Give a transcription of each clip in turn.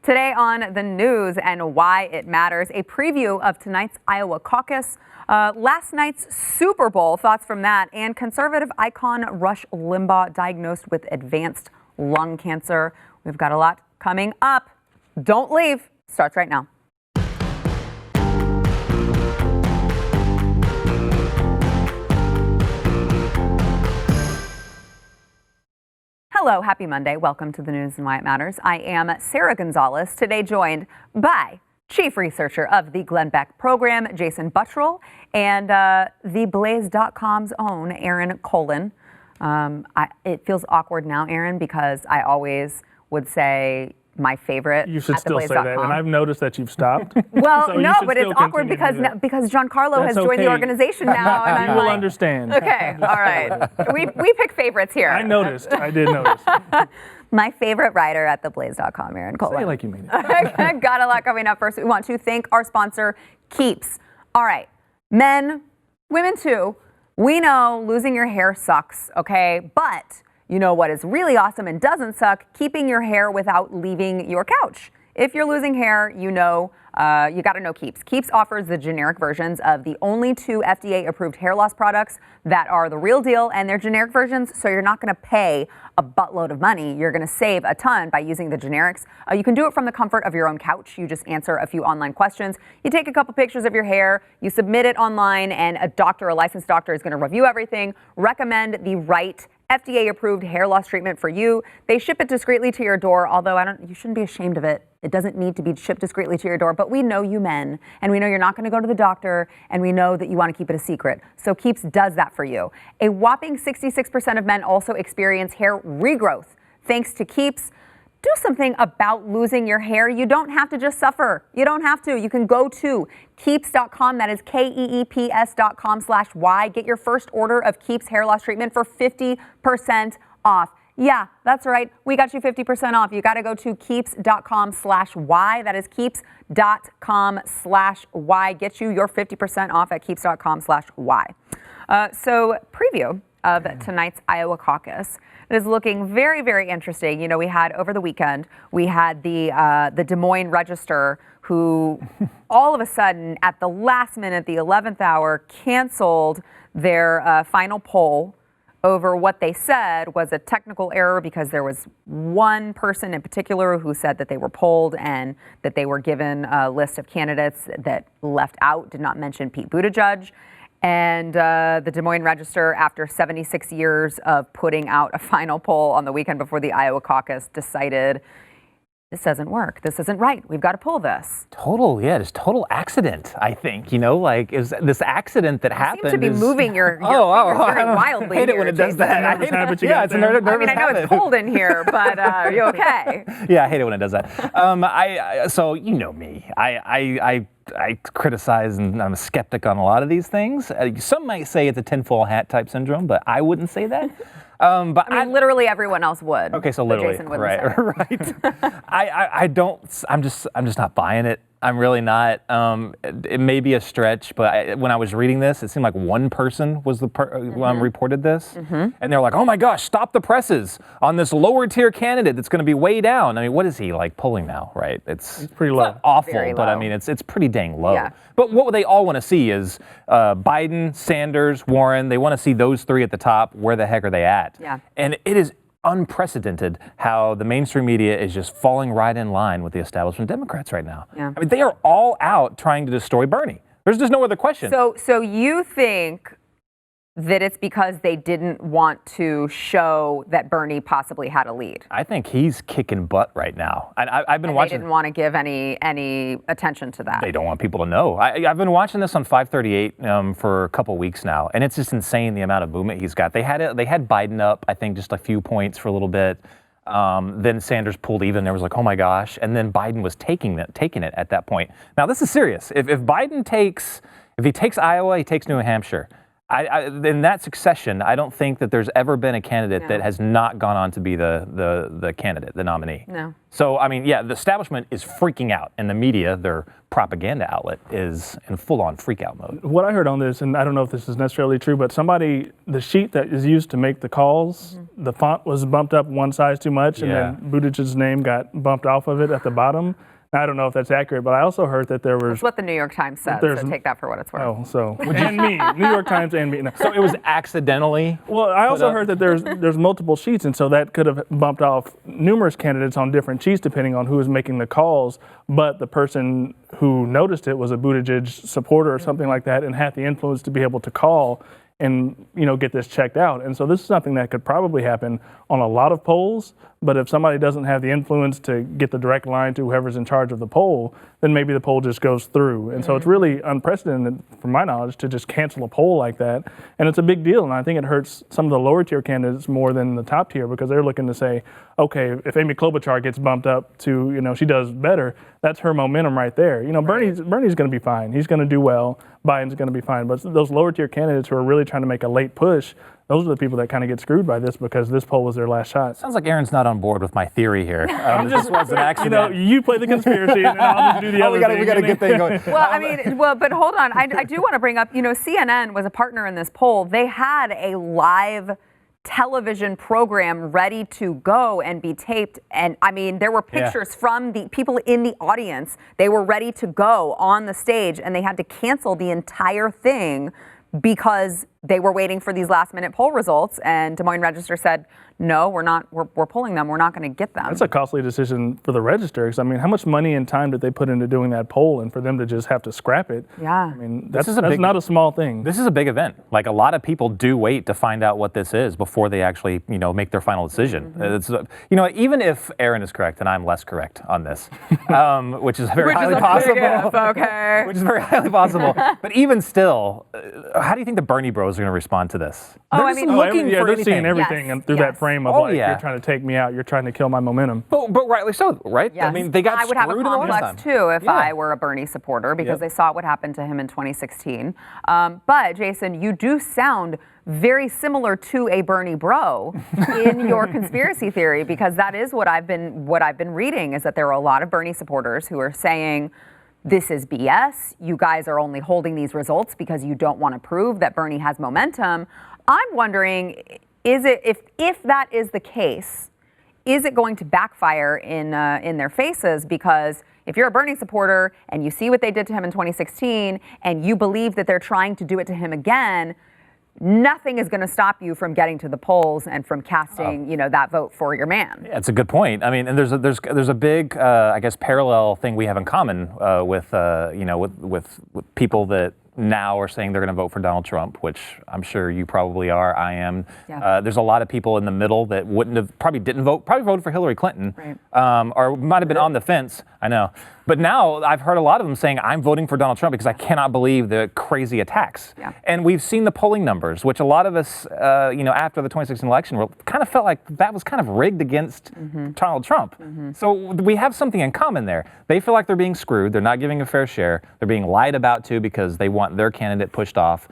Today on the news and why it matters, a preview of tonight's Iowa caucus, last night's Super Bowl, thoughts from that, and conservative icon Rush Limbaugh diagnosed with advanced lung cancer. We've got a lot coming up. Don't leave. Starts right now. Hello, happy Monday. Welcome to the news and why it matters. I am Sarah Gonzalez, today joined by Chief Researcher of the Glenn Beck program, Jason Buttrill, and the Blaze.com's own Aaron Colin. It feels awkward now, Aaron, because I always would say my favorite. You should at still say that, and I've noticed that you've stopped. Well, so no, but it's awkward because Giancarlo has joined the organization now, and you I'm will like, understand. Okay, all right. We pick favorites here. I noticed. I did notice. My favorite writer at the Blaze.com, Aaron Colin. Say it like you mean it. Got a lot coming up. First, we want to thank our sponsor, Keeps. All right, men, women too. We know losing your hair sucks, okay? But you know what is really awesome and doesn't suck? Keeping your hair without leaving your couch. If you're losing hair, you know, you got to know Keeps. Keeps offers the generic versions of the only 2 FDA-approved hair loss products that are the real deal, and they're generic versions, so you're not going to pay a buttload of money. You're going to save a ton by using the generics. You can do it from the comfort of your own couch. You just answer a few online questions. You take a couple pictures of your hair, you submit it online, and a licensed doctor is going to review everything, recommend the right FDA-approved hair loss treatment for you. They ship it discreetly to your door, although you shouldn't be ashamed of it. It doesn't need to be shipped discreetly to your door, but we know you men, and we know you're not going to go to the doctor, and we know that you want to keep it a secret. So Keeps does that for you. A whopping 66% of men also experience hair regrowth. Thanks to Keeps, do something about losing your hair. You don't have to just suffer. You don't have to. You can go to Keeps.com. That is KEEPS.com/Y. Get your first order of Keeps hair loss treatment for 50% off. Yeah, that's right. We got you 50% off. You got to go to Keeps.com/Y. That is Keeps.com/Y. Get you your 50% off at Keeps.com/Y. So preview of tonight's Iowa caucus. It is looking very, very interesting. You know, we had over the weekend, we had the Des Moines Register, who all of a sudden at the last minute, the 11th hour, canceled their final poll over what they said was a technical error, because there was one person in particular who said that they were polled and that they were given a list of candidates that left out, did not mention Pete Buttigieg. And the Des Moines Register, after 76 years of putting out a final poll on the weekend before the Iowa caucus, decided this doesn't work. This isn't right. We've got to pull this. Just total accident, I think. You know, like, is this accident that happened. You seem to be moving your fingers very wildly. I hate it when it does that. It's a nervous I mean, I know it's cold in here, but are you okay? Yeah, I hate it when it does that. So you know me. I criticize, and I'm a skeptic on a lot of these things. Some might say it's a tinfoil hat type syndrome, but I wouldn't say that. But I mean, literally everyone else would. Okay, so literally, Jason wouldn't say. right. I'm just not buying it. I'm really not. It may be a stretch, but when I was reading this, it seemed like one person was reported this, and they're like, "Oh my gosh, stop the presses on this lower tier candidate that's going to be way down." I mean, what is he like polling now? Right? It's pretty low. Not awful, Very but low. I mean, it's pretty dang low. Yeah. But what they all want to see is Biden, Sanders, Warren. They want to see those 3 at the top. Where the heck are they at? Yeah. And it is unprecedented how the mainstream media is just falling right in line with the establishment Democrats right now. Yeah. I mean, they are all out trying to destroy Bernie. There's just no other question. So you think that it's because they didn't want to show that Bernie possibly had a lead? I think he's kicking butt right now. I've been watching. They didn't want to give any attention to that. They don't want people to know. I've been watching this on 538 for a couple weeks now, and it's just insane the amount of movement he's got. They had Biden up, I think, just a few points for a little bit. Then Sanders pulled even. There was like, oh my gosh, and then Biden was taking it at that point. Now this is serious. If Biden takes Iowa, he takes New Hampshire. In that succession, I don't think that there's ever been a candidate that has not gone on to be the candidate, the nominee. No. So, I mean, yeah, the establishment is freaking out, and the media, their propaganda outlet, is in full-on freak-out mode. What I heard on this, and I don't know if this is necessarily true, but the sheet that is used to make the calls, the font was bumped up one size too much, and then Buttigieg's name got bumped off of it at the bottom. I don't know if that's accurate, but I also heard that there was... That's what the New York Times said, so take that for what it's worth. Oh, so... and me. New York Times and me. No. So it was accidentally... Well, I also heard that there's multiple sheets, and so that could have bumped off numerous candidates on different sheets depending on who was making the calls, but the person who noticed it was a Buttigieg supporter or something like that and had the influence to be able to call and get this checked out. And so this is something that could probably happen on a lot of polls, but if somebody doesn't have the influence to get the direct line to whoever's in charge of the poll, then maybe the poll just goes through. And so it's really unprecedented, from my knowledge, to just cancel a poll like that. And it's a big deal, and I think it hurts some of the lower tier candidates more than the top tier because they're looking to say, okay, if Amy Klobuchar gets bumped up to, she does better, that's her momentum right there. Bernie's going to be fine. He's going to do well. Biden's going to be fine. But those lower tier candidates who are really trying to make a late push, those are the people that kind of get screwed by this because this poll was their last shot. Sounds like Aaron's not on board with my theory here. This was an accident. You play the conspiracy, and I'll just do the other thing. We got to get things going. But hold on. I do want to bring up, CNN was a partner in this poll. They had a live television program ready to go and be taped. And I mean, there were pictures from the people in the audience. They were ready to go on the stage, and they had to cancel the entire thing because they were waiting for these last-minute poll results, and Des Moines Register said, no, we're pulling them. We're not going to get them. That's a costly decision for the Register, because, I mean, how much money and time did they put into doing that poll, and for them to just have to scrap it? Yeah. I mean, that's not a small thing. This is a big event. Like, a lot of people do wait to find out what this is before they actually, make their final decision. It's, even if Aaron is correct and I'm less correct on this, which is very highly possible. Okay. Which is very highly possible. But even still, how do you think the Bernie bros are going to respond to this? They're seeing everything through that frame of you're trying to take me out, you're trying to kill my momentum. But rightly so, right? Yes. I mean, they got I would have a screwed in the last complex time. too if I were a Bernie supporter because they saw what happened to him in 2016. But Jason, you do sound very similar to a Bernie bro in your conspiracy theory, because that is what I've been reading, is that there are a lot of Bernie supporters who are saying, this is BS. You guys are only holding these results because you don't want to prove that Bernie has momentum. I'm wondering, is it if that is the case, is it going to backfire in their faces? Because if you're a Bernie supporter and you see what they did to him in 2016 and you believe that they're trying to do it to him again, nothing is going to stop you from getting to the polls and from casting, that vote for your man. Yeah, it's a good point. I mean, and there's a big, parallel thing we have in common with people that now are saying they're going to vote for Donald Trump, which I'm sure you probably are. I am. Yeah. There's a lot of people in the middle that probably voted for Hillary Clinton, right. Or might have been on the fence. I know. But now I've heard a lot of them saying, I'm voting for Donald Trump because I cannot believe the crazy attacks. Yeah. And we've seen the polling numbers, which a lot of us, after the 2016 election, kind of felt like that was kind of rigged against Donald Trump. So we have something in common there. They feel like they're being screwed. They're not giving a fair share. They're being lied about too because they want their candidate pushed off.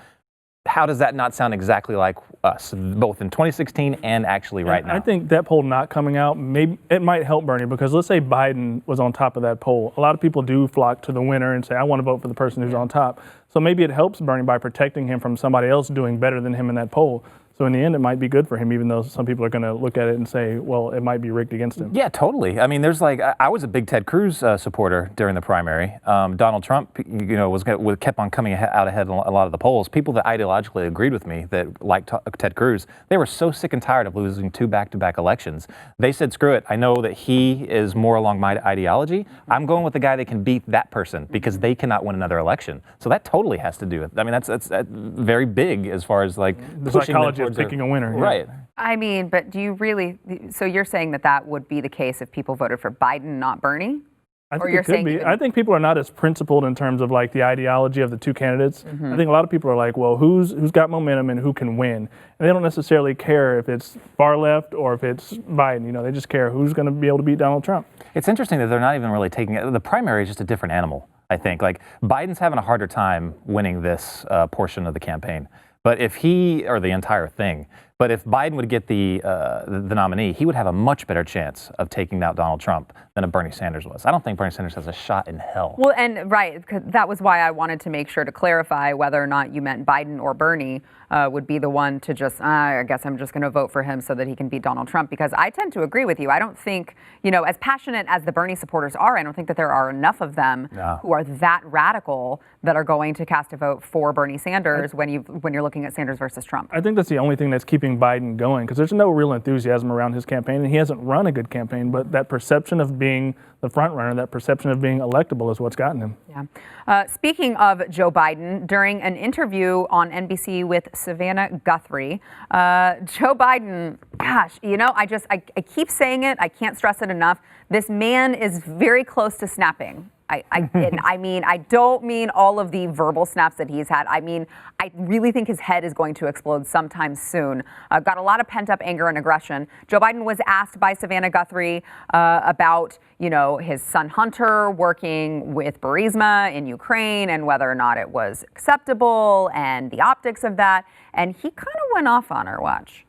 How does that not sound exactly like us, both in 2016 and actually right now? I think that poll not coming out, maybe it might help Bernie, because let's say Biden was on top of that poll. A lot of people do flock to the winner and say, I want to vote for the person who's on top. So maybe it helps Bernie by protecting him from somebody else doing better than him in that poll. So in the end, it might be good for him, even though some people are going to look at it and say, well, it might be rigged against him. Yeah, totally. I mean, I was a big Ted Cruz supporter during the primary. Donald Trump, kept on coming out ahead in a lot of the polls. People that ideologically agreed with me that liked Ted Cruz, they were so sick and tired of losing 2 back-to-back elections. They said, screw it. I know that he is more along my ideology. I'm going with the guy that can beat that person because they cannot win another election. So that totally has to do with, I mean, that's very big as far as the psychology of picking a winner. Right. I mean, but do you really, so you're saying that would be the case if people voted for Biden, not Bernie? I think it could be. I think people are not as principled in terms of like the ideology of the two candidates. I think a lot of people are like, well, who's got momentum and who can win? And they don't necessarily care if it's far left or if it's Biden. They just care who's going to be able to beat Donald Trump. It's interesting that they're not even really taking it. The primary is just a different animal, I think. Like, Biden's having a harder time winning this portion of the campaign. But if or the entire thing, but if Biden would get the nominee, he would have a much better chance of taking out Donald Trump than a Bernie Sanders was. I don't think Bernie Sanders has a shot in hell. Well, and right, 'cause that was why I wanted to make sure to clarify whether or not you meant Biden or Bernie would be the one to just, I guess I'm just going to vote for him so that he can beat Donald Trump, because I tend to agree with you. I don't think, as passionate as the Bernie supporters are, I don't think that there are enough of them who are that radical that are going to cast a vote for Bernie Sanders when you're looking at Sanders versus Trump. I think that's the only thing that's keeping Biden going, because there's no real enthusiasm around his campaign, and he hasn't run a good campaign, but that perception of being the front runner, that perception of being electable is what's gotten him. Yeah. Speaking of Joe Biden, during an interview on NBC with Savannah Guthrie, Joe Biden, gosh, I keep saying it, I can't stress it enough. This man is very close to snapping. I don't mean all of the verbal snaps that he's had. I mean, I really think his head is going to explode sometime soon. Got a lot of pent-up anger and aggression. Joe Biden was asked by Savannah Guthrie about, his son Hunter working with Burisma in Ukraine and whether or not it was acceptable and the optics of that. And he kind of went off on her. Watch.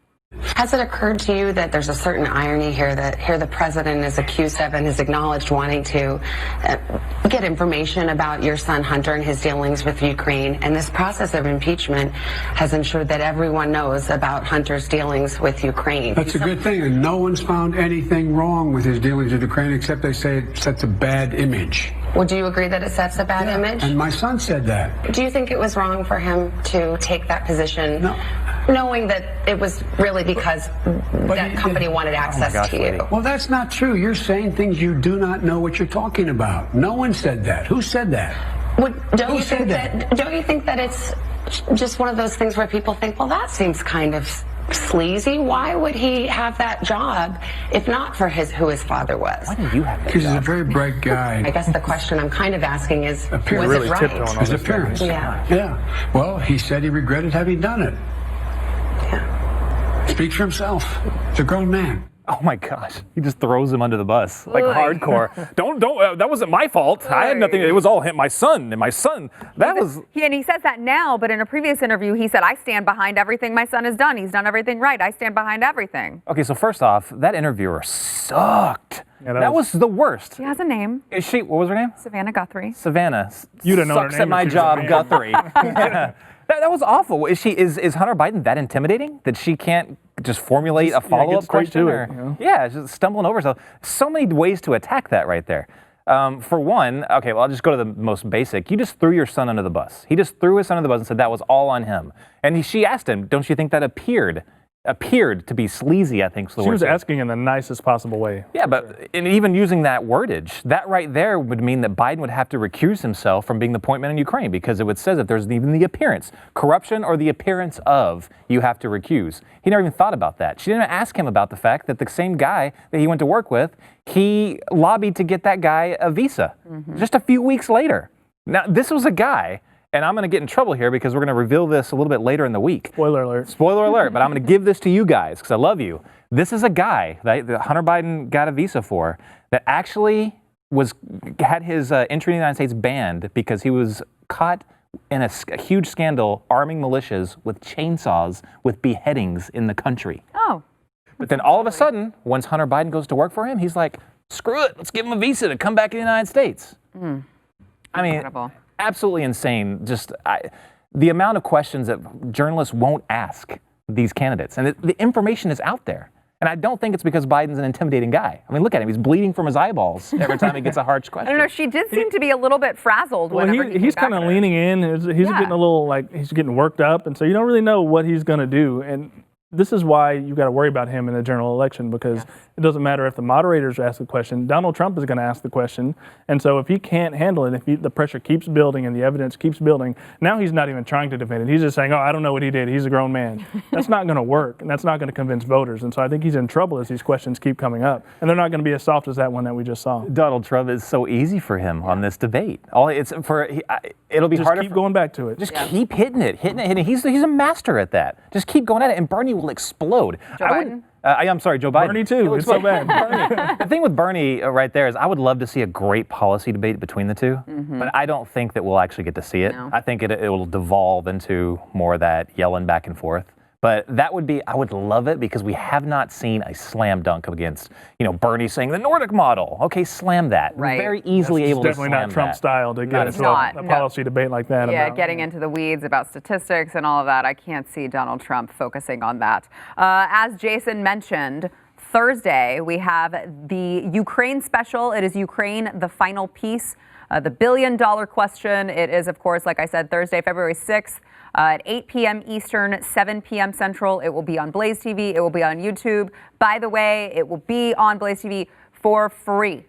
Has it occurred to you that there's a certain irony here that the president is accused of and has acknowledged wanting to get information about your son Hunter and his dealings with Ukraine, and this process of impeachment has ensured that everyone knows about Hunter's dealings with Ukraine? That's a good thing, and no one's found anything wrong with his dealings with Ukraine except they say it sets a bad image. Well, do you agree that it sets a bad image? And my son said that. Do you think it was wrong for him to take that position? No. Knowing that it was really because that company wanted access to you? Well, that's not true. You're saying things you do not know what you're talking about. No one said that. Who said that? Don't you think that it's just one of those things where people think, well, that seems kind of sleazy. Why would he have that job if not for who his father was? Why do you have that Because he's job? a very bright guy. I guess the question I'm kind of asking is, was really it right? tiptoeing on His this appearance. Yeah. Well, he said he regretted having done it. Yeah. Speaks for himself. He's a grown man. Oh my gosh, he just throws him under the bus like hardcore. Don't. That wasn't my fault. I had nothing. It was all him, my son, and my son. He says that now, but in a previous interview, he said, "I stand behind everything my son has done. He's done everything right. I stand behind everything." Okay, so first off, that interviewer sucked. Yeah, that was the worst. She has a name. Is she? What was her name? Savannah Guthrie. Savannah. You don't know her sucks name at my if she was a job, man. Guthrie. That was awful. Is Hunter Biden that intimidating that she can't just formulate a follow-up get straight question? to it, Yeah, just stumbling over herself. So many ways to attack that right there. For one, okay, well, I'll just go to the most basic. You just threw your son under the bus. He just threw his son under the bus and said that was all on him. And she asked him, don't you think that appeared to be sleazy, I think is the word. She was asking in the nicest possible way. Yeah, but and even using that wordage, that right there would mean that Biden would have to recuse himself from being the point man in Ukraine, because it would say if there's even the appearance, corruption or the appearance of, you have to recuse. He never even thought about that. She didn't ask him about the fact that the same guy that he went to work with, he lobbied to get that guy a visa just a few weeks later. Now, this was a guy, and I'm going to get in trouble here because we're going to reveal this a little bit later in the week. Spoiler alert. Spoiler alert, but I'm going to give this to you guys because I love you. This is a guy that Hunter Biden got a visa for that actually had his entry in the United States banned because he was caught in a huge scandal arming militias with chainsaws with beheadings in the country. Oh. But then all of a sudden, once Hunter Biden goes to work for him, he's like, screw it, let's give him a visa to come back to the United States. I mean, Incredible. absolutely insane. Just the amount of questions that journalists won't ask these candidates. And the information is out there. And I don't think it's because Biden's an intimidating guy. I mean, look at him. He's bleeding from his eyeballs every time he gets a harsh question. I don't know. She did seem to be a little bit frazzled. Well, he's kind of leaning in. He's getting a little he's getting worked up, and so you don't really know what he's going to do. And this is why you got to worry about him in the general election, because it doesn't matter if the moderators ask the question. Donald Trump is going to ask the question, and so if he can't handle it, if the pressure keeps building and the evidence keeps building, now he's not even trying to defend it. He's just saying, "Oh, I don't know what he did. He's a grown man." That's not going to work, and that's not going to convince voters. And so I think he's in trouble as these questions keep coming up, and they're not going to be as soft as that one that we just saw. Donald Trump is so easy for him on this debate. It'll be Just harder. keep going back to it. Just keep hitting it. He's a master at that. Just keep going at it, and Bernie will explode. Joe Biden? I'm sorry, Joe Biden. Bernie too. It's so bad. Bernie. The thing with Bernie right there is I would love to see a great policy debate between the two, but I don't think that we'll actually get to see it. No. I think it will devolve into more of that yelling back and forth. But that would be, I would love it because we have not seen a slam dunk against, Bernie saying the Nordic model. Okay, slam that. Right. We're very easily able to definitely slam not Trump that. style to get It's into not, a no. policy debate like that. Yeah, about, getting into the weeds about statistics and all of that. I can't see Donald Trump focusing on that. As Jason mentioned, Thursday, we have the Ukraine special. It is Ukraine, the final piece, the billion-dollar question. It is, of course, like I said, Thursday, February 6th at 8 p.m. Eastern, 7 p.m. Central. It will be on BlazeTV. It will be on YouTube. By the way, it will be on BlazeTV for free.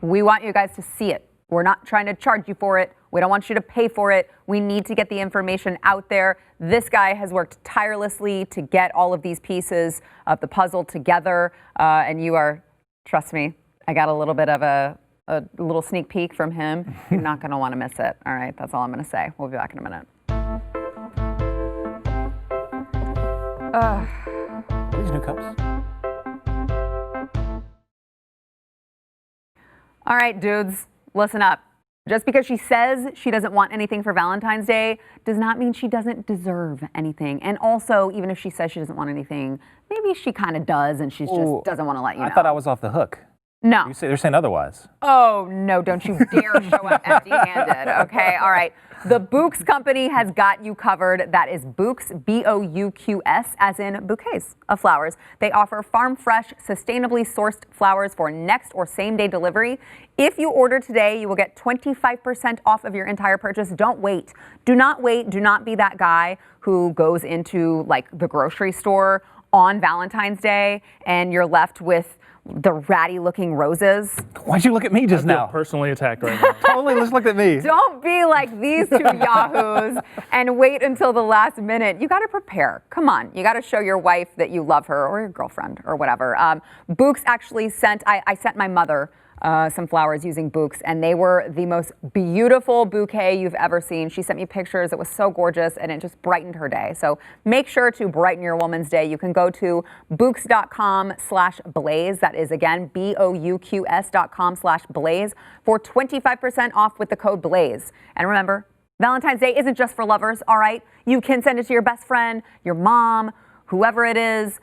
We want you guys to see it. We're not trying to charge you for it. We don't want you to pay for it. We need to get the information out there. This guy has worked tirelessly to get all of these pieces of the puzzle together. And you are, trust me, I got a little bit of a little sneak peek from him. You're not going to want to miss it. All right, that's all I'm going to say. We'll be back in a minute. These new cups. All right, dudes, listen up. Just because she says she doesn't want anything for Valentine's Day does not mean she doesn't deserve anything. And also, even if she says she doesn't want anything, maybe she kind of does and she just doesn't want to let you know. I thought I was off the hook. No. They're saying otherwise. Oh, no, don't you dare show up empty-handed, okay? All right. The Bouqs company has got you covered. That is Bouqs, B-O-U-Q-S, as in bouquets of flowers. They offer farm-fresh, sustainably sourced flowers for next or same-day delivery. If you order today, you will get 25% off of your entire purchase. Don't wait. Do not wait. Do not be that guy who goes into, like, the grocery store on Valentine's Day and you're left with the ratty-looking roses. Why'd you look at me just I feel now? personally attacked right now. Totally just looked at me. Don't be like these two yahoos and wait until the last minute. You got to prepare. Come on. You got to show your wife that you love her or your girlfriend or whatever. Bouqs actually sent, I sent my mother some flowers using Bouqs, and they were the most beautiful bouquet you've ever seen. She sent me pictures. It was so gorgeous, and it just brightened her day. So make sure to brighten your woman's day. You can go to Bouqs.com/blaze. That is, again, BOUQS.com/blaze for 25% off with the code BLAZE. And remember, Valentine's Day isn't just for lovers, all right? You can send it to your best friend, your mom, whoever it is,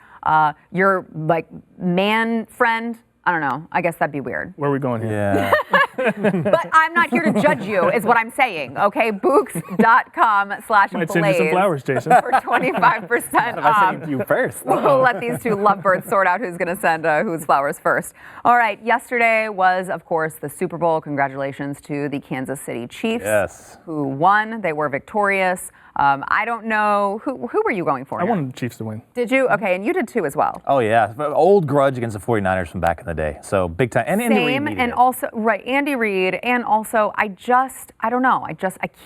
your, like, man friend. I don't know. I guess that'd be weird. Where are we going here? Yeah. But I'm not here to judge you, is what I'm saying. Okay, Bouqs.com/blaze. Might send you some flowers, Jason. For 25% I off. sent you first. We'll let these two lovebirds sort out who's going to send whose flowers first. All right, yesterday was, of course, the Super Bowl. Congratulations to the Kansas City Chiefs, Yes. who won. They were victorious. I don't know, who were you going for? I wanted the Chiefs to win. Did you? Okay, and you did too as well. Oh, yeah. Old grudge against the 49ers from back in the day. So big time. And Andy Reid Same, needed and it. also, right, Andy Reid, and also, I don't know, I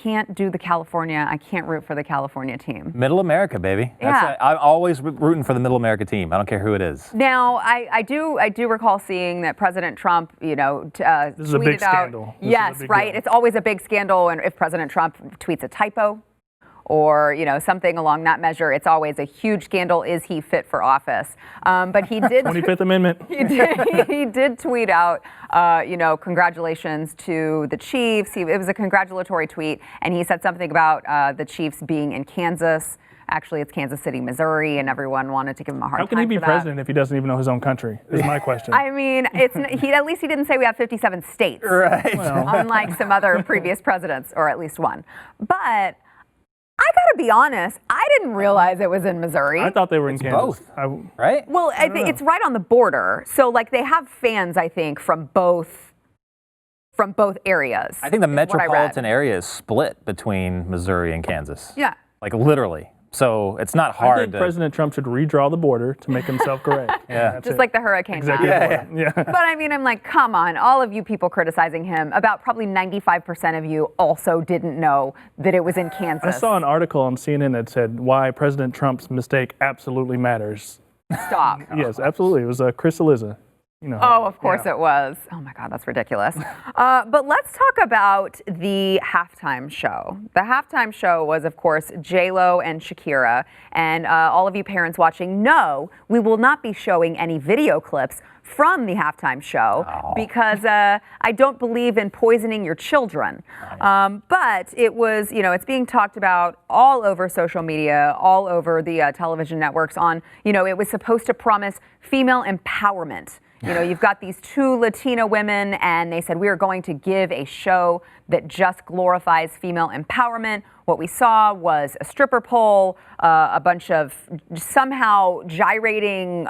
can't do the California, I can't root for the California team. Middle America, baby. Yeah. I'm always rooting for the Middle America team. I don't care who it is. Now, I do recall seeing that President Trump, This is tweeted a big out. scandal. This is a Yes, big right. deal. It's always a big scandal, and if President Trump tweets a typo or something along that measure, it's always a huge scandal. Is he fit for office? But he did. 25th Amendment. He did tweet out, congratulations to the Chiefs. It was a congratulatory tweet, and he said something about the Chiefs being in Kansas. Actually, it's Kansas City, Missouri, and everyone wanted to give him a hard time. How can he be for that. president if he doesn't even know his own country? Is my question. I mean, at least he didn't say we have 57 states, Right. unlike some other previous presidents, or at least one. But I gotta be honest, I didn't realize it was in Missouri. I thought they were in Kansas. both. Right? Well, it's right on the border, so like they have fans, I think, from both areas. I think the is what I read. metropolitan area is split between Missouri and Kansas. Yeah. Like literally. So it's not I hard think to. President Trump should redraw the border to make himself correct. Yeah. That's Just it. like the hurricane map. Executive order. Yeah. But I mean, I'm like, come on, all of you people criticizing him, about probably 95% of you also didn't know that it was in Kansas. I saw an article on CNN that said why President Trump's mistake absolutely matters. Stop. Yes, absolutely. It was Chris Eliza. You know. Oh, of course it was. Oh my God, that's ridiculous. But let's talk about the halftime show. The halftime show was, of course, J-Lo and Shakira. And all of you parents watching know we will not be showing any video clips from the halftime show because I don't believe in poisoning your children. But it was, it's being talked about all over social media, all over the television networks on, it was supposed to promise female empowerment. You've got these two Latina women, and they said, we are going to give a show that just glorifies female empowerment. What we saw was a stripper pole, a bunch of somehow gyrating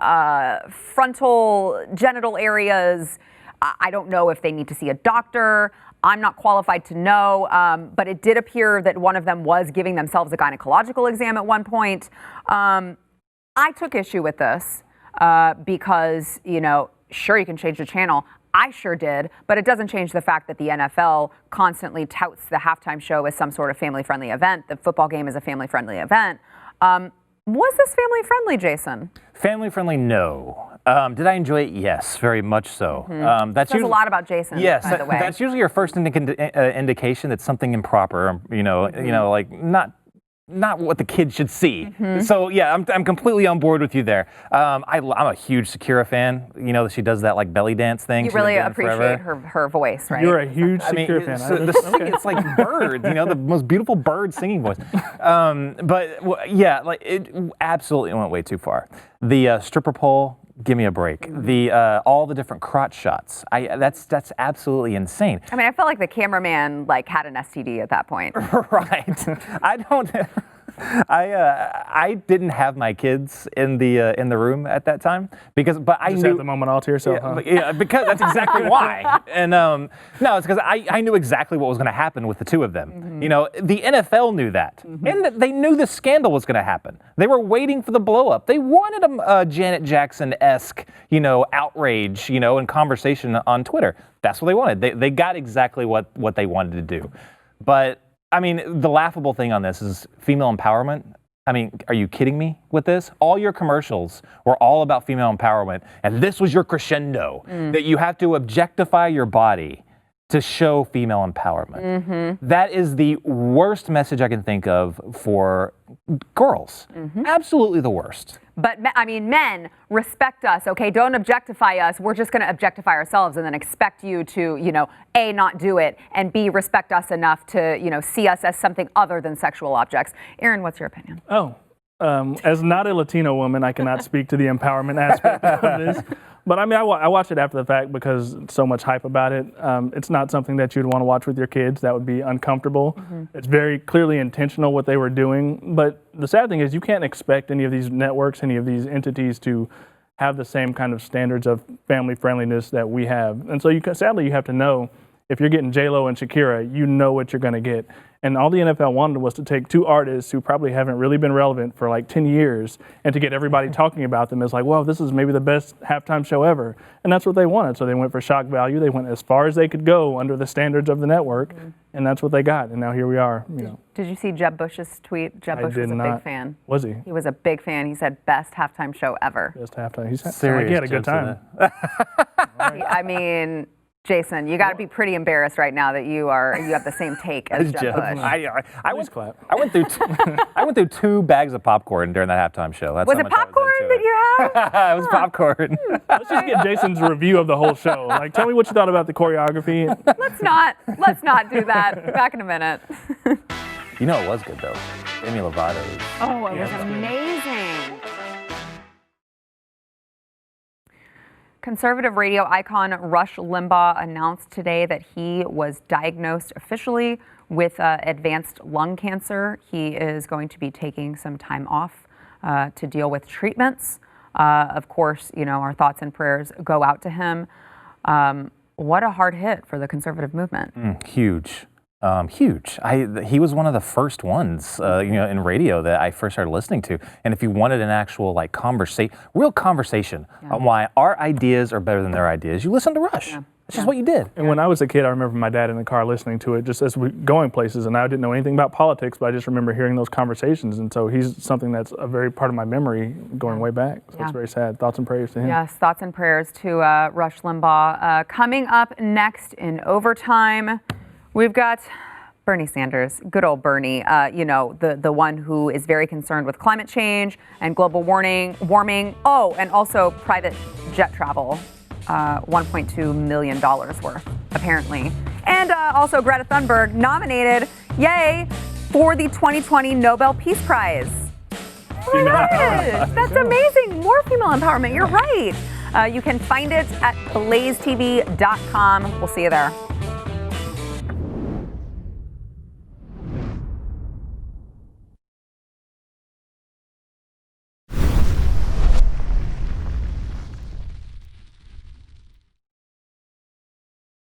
frontal genital areas. I don't know if they need to see a doctor. I'm not qualified to know, but it did appear that one of them was giving themselves a gynecological exam at one point. I took issue with this because, sure, you can change the channel. I sure did, but it doesn't change the fact that the NFL constantly touts the halftime show as some sort of family-friendly event. The football game is a family-friendly event. Was this family-friendly, Jason? Family-friendly, no. Did I enjoy it? Yes, very much so. That says a lot about Jason, yes, by the way. That's usually your first indication that something improper, like not what the kids should see. So yeah, I'm completely on board with you there. I'm a huge Shakira fan. She does that like belly dance thing. You really appreciate her voice, right? You're a huge Shakira fan. So it's like birds, the most beautiful bird singing voice. It absolutely went way too far. The stripper pole. Give me a break. All the different crotch shots. That's absolutely insane. I mean, I felt like the cameraman had an STD at that point. Right. I didn't have my kids in the room at that time but I just knew had the moment all to yourself. Yeah, because that's exactly why. And no, it's because I knew exactly what was going to happen with the two of them. The NFL knew that, and they knew the scandal was going to happen. They were waiting for the blow up. They wanted a Janet Jackson-esque, outrage, and conversation on Twitter. That's what they wanted. They got exactly what they wanted to do, but. I mean, the laughable thing on this is female empowerment. I mean, are you kidding me with this? All your commercials were all about female empowerment, and this was your crescendo, that you have to objectify your body to show female empowerment. That is the worst message I can think of for girls. Absolutely the worst. But I mean, men, respect us, okay? Don't objectify us. We're just going to objectify ourselves and then expect you to, A, not do it, and B, respect us enough to, see us as something other than sexual objects. Aaron, what's your opinion? As not a Latino woman, I cannot speak to the empowerment aspect of this. But I mean, I watched it after the fact because so much hype about it. It's not something that you'd want to watch with your kids. That would be uncomfortable. It's very clearly intentional what they were doing. But the sad thing is you can't expect any of these networks, any of these entities to have the same kind of standards of family friendliness that we have. And so sadly, you have to know if you're getting J-Lo and Shakira, you know what you're going to get. And all the NFL wanted was to take two artists who probably haven't really been relevant for like 10 years and to get everybody talking about them as like, well, this is maybe the best halftime show ever. And that's what they wanted. So they went for shock value. They went as far as they could go under the standards of the network. And that's what they got. And now here we are. Did you see Jeb Bush's tweet? Jeb Bush was a big fan. Was he? He was a big fan. He said, best halftime show ever. Best halftime. He had a good time. I mean... Jason, you got to be pretty embarrassed right now that you have the same take as Jeb Bush. I went through 2 bags of popcorn during that halftime show. That's was it popcorn that you had? It was popcorn. Let's just get Jason's review of the whole show. Like, tell me what you thought about the choreography. Let's not do that. Back in a minute. It was good though. Demi Lovato's. Oh, it was amazing. Conservative radio icon Rush Limbaugh announced today that he was diagnosed officially with advanced lung cancer. He is going to be taking some time off to deal with treatments. Of course, our thoughts and prayers go out to him. What a hard hit for the conservative movement. Huge. Huge. He was one of the first ones, in radio that I first started listening to. And if you wanted an actual real conversation on why our ideas are better than their ideas, you listen to Rush. Yeah. It's just what you did. And when I was a kid, I remember my dad in the car listening to it just as we going places, and I didn't know anything about politics, but I just remember hearing those conversations, and so he's something that's a very part of my memory going way back. So it's very sad. Thoughts and prayers to him. Yes, thoughts and prayers to Rush Limbaugh. Coming up next in overtime, we've got Bernie Sanders, good old Bernie, the one who is very concerned with climate change and global warming. Oh, and also private jet travel. $1.2 million worth, apparently. And also Greta Thunberg nominated, yay, for the 2020 Nobel Peace Prize. That's amazing. More female empowerment. You're right. You can find it at BlazeTV.com. We'll see you there.